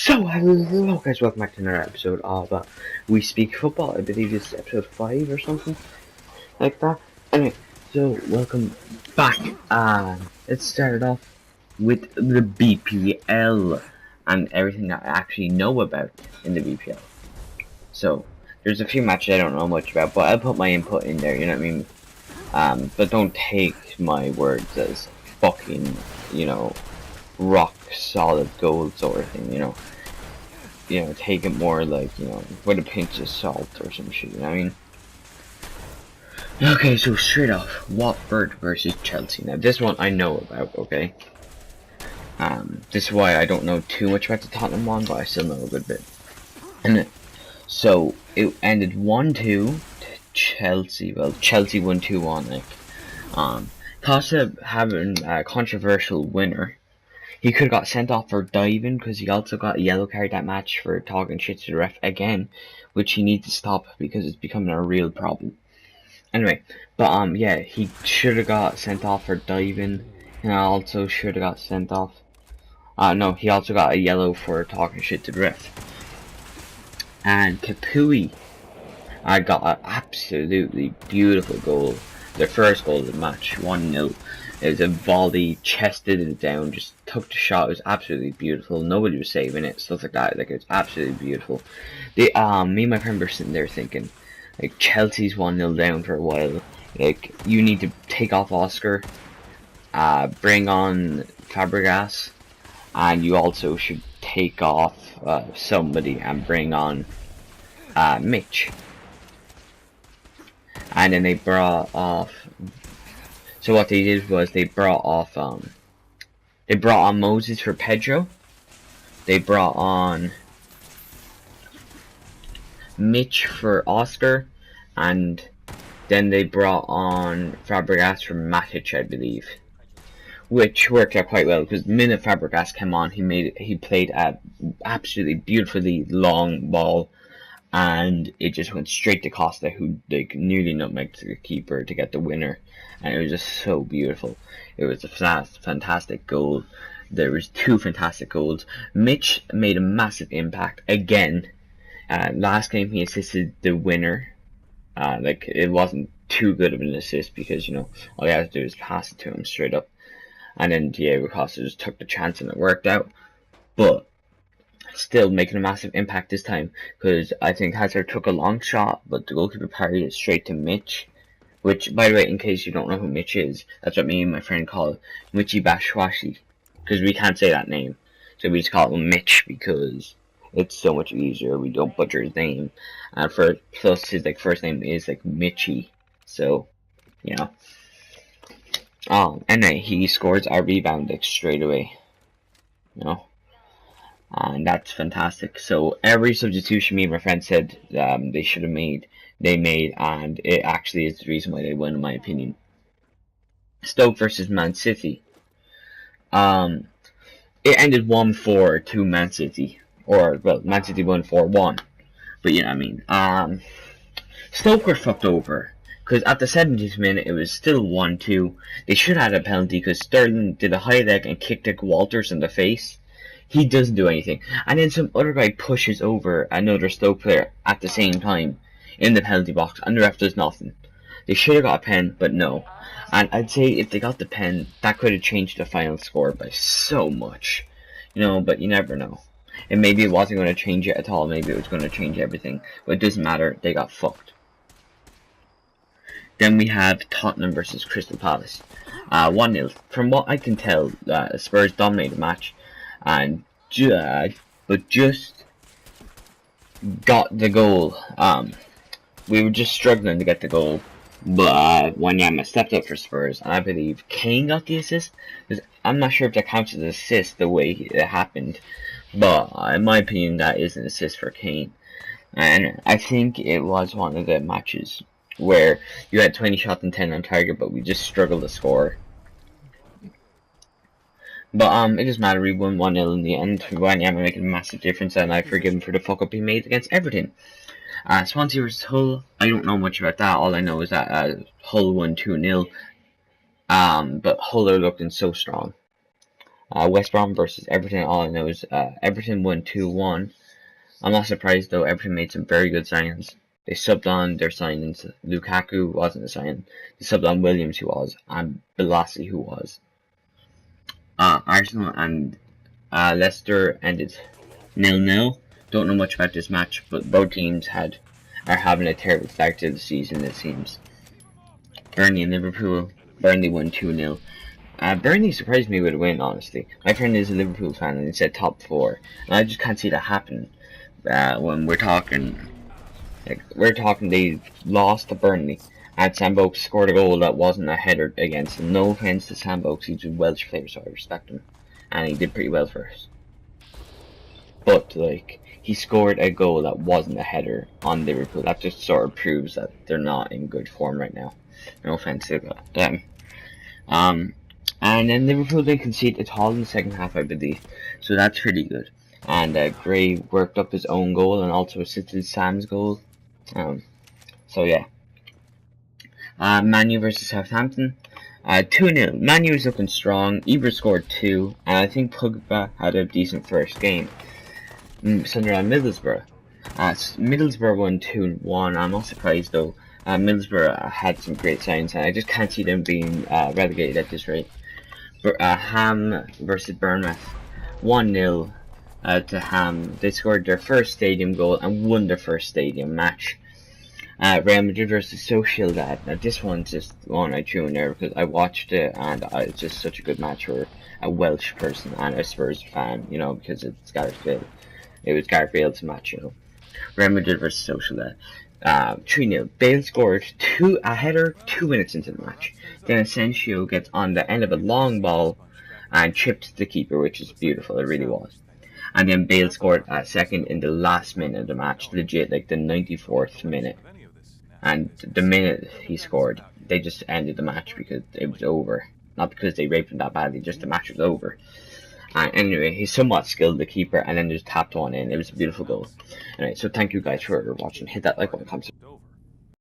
So, hello guys, welcome back to another episode of We Speak Football. I believe it's episode 5 or something like that. Anyway, so welcome back. Let's start off with the BPL and everything that I actually know about in the BPL. So, there's a few matches I don't know much about, but I'll put my input in there, you know what I mean? But don't take my words as fucking, rock solid gold sort of thing, take it more like, with a pinch of salt or some shit, you know what I mean? Okay, so straight off, Watford versus Chelsea. Now, this one I know about, okay? This is why I don't know too much about the Tottenham one, but I still know a good bit. And so, it ended 1-2 to Chelsea. Well, Chelsea won 2-1, like. Costa having a controversial winner. He could have got sent off for diving because he also got a yellow card that match for talking shit to the ref again, which he needs to stop because it's becoming a real problem. Anyway, but yeah, he should have got sent off for diving, and also should have got sent off. No, he also got a yellow for talking shit to the ref. And Kapui, I got an absolutely beautiful goal. The first goal of the match, 1-0. It was a volley, chested it down, just took the shot. It was absolutely beautiful. Nobody was saving it, stuff like that. Like, it was absolutely beautiful. Me and my friend were sitting there thinking, like, Chelsea's 1-0 down for a while. Like, you need to take off Oscar, bring on Fabregas, and you also should take off somebody and bring on Mitch. And then they brought off. So what they did was they brought on Moses for Pedro. They brought on Mitch for Oscar, and then they brought on Fabregas for Matic, I believe, which worked out quite well because the minute Fabregas came on, he played a absolutely beautifully long ball. And it just went straight to Costa, who nearly nutmegged the keeper to get the winner, and it was just so beautiful. It was a fantastic goal. There was 2 fantastic goals. Mitch made a massive impact again. Last game he assisted the winner. It wasn't too good of an assist because all he had to do was pass it to him straight up, and then Diego Costa just took the chance and it worked out. But still making a massive impact this time because I think Hazard took a long shot, but the goalkeeper parried it straight to Mitch. Which, by the way, in case you don't know who Mitch is, that's what me and my friend call Mitchy Bashwashi, because we can't say that name, so we just call him Mitch because it's so much easier. We don't butcher his name, and plus his first name is Mitchy, so and then he scores our rebound straight away, and that's fantastic. So every substitution me and my friend said they should have made, they made, and it actually is the reason why they won, in my opinion. Stoke versus Man City. It ended 1-4 to Man City, or well, Man City won 4-1. But you know what I mean. Stoke were fucked over because at the 70th minute it was still 1-2. They should have had a penalty because Sterling did a high leg and kicked Walters in the face. He doesn't do anything. And then some other guy pushes over another Stoke player at the same time in the penalty box, and the ref does nothing. They should have got a pen, but no. And I'd say if they got the pen, that could have changed the final score by so much. But you never know. And maybe it wasn't going to change it at all. Maybe it was going to change everything. But it doesn't matter. They got fucked. Then we have Tottenham versus Crystal Palace. 1-0. From what I can tell, Spurs dominated the match. And just got the goal. We were just struggling to get the goal, but Wanyama stepped up for Spurs, and I believe Kane got the assist. I'm not sure if that counts as an assist the way it happened, but in my opinion, that is an assist for Kane. And I think it was one of the matches where you had 20 shots and 10 on target, but we just struggled to score. But it doesn't matter, we won 1-0 in the end. Wanyama making a massive difference, and I forgive him for the fuck up he made against Everton. Swansea vs Hull, I don't know much about that. All I know is that Hull won 2-0. But Hull are looking so strong. West Brom versus Everton. All I know is Everton won 2-1. I'm not surprised though. Everton made some very good signings. They subbed on their signings. Lukaku wasn't a sign. They subbed on Williams, who was, and Balassi, who was. Arsenal and Leicester ended 0-0. Don't know much about this match, but both teams are having a terrible start to the season, it seems. Burnley and Liverpool. Burnley won 2-0. Burnley surprised me with a win, honestly. My friend is a Liverpool fan and he said top 4. And I just can't see that happen when we're talking. They lost to Burnley. And Sam Vokes scored a goal that wasn't a header against him. No offense to Sam Vokes, he's a Welsh player, so I respect him. And he did pretty well for us. But, like, he scored a goal that wasn't a header on Liverpool. That just sort of proves that they're not in good form right now. No offense to them. And then Liverpool didn't concede at all in the second half, I believe. So that's pretty good. And Gray worked up his own goal and also assisted Sam's goal. So yeah. Man U versus Southampton. 2-0. Man U was looking strong. Ibra scored 2. And I think Pogba had a decent first game. Sunderland Middlesbrough. Middlesbrough won 2-1. I'm not surprised though. Middlesbrough had some great signs, and I just can't see them being relegated at this rate. Ham versus Bournemouth. 1-0 to Ham. They scored their first stadium goal and won their first stadium match. Real Madrid versus Sociedad. Now this one's just one I threw in there because I watched it and it's just such a good match for a Welsh person and a Spurs fan, you know, because it's Gareth Bale. It was Gareth Bale's match, you know. Real Madrid versus Sociedad. 3-0. Bale scored a header 2 minutes into the match. Then Asensio gets on the end of a long ball and chipped the keeper, which is beautiful. It really was. And then Bale scored a second in the last minute of the match, legit, like the 94th minute. And the minute he scored, they just ended the match because it was over. Not because they raped him that badly, just the match was over. And anyway, he's somewhat skilled, the keeper, and then just tapped one in. It was a beautiful goal. Anyway, so thank you guys for watching. Hit that like button, comment.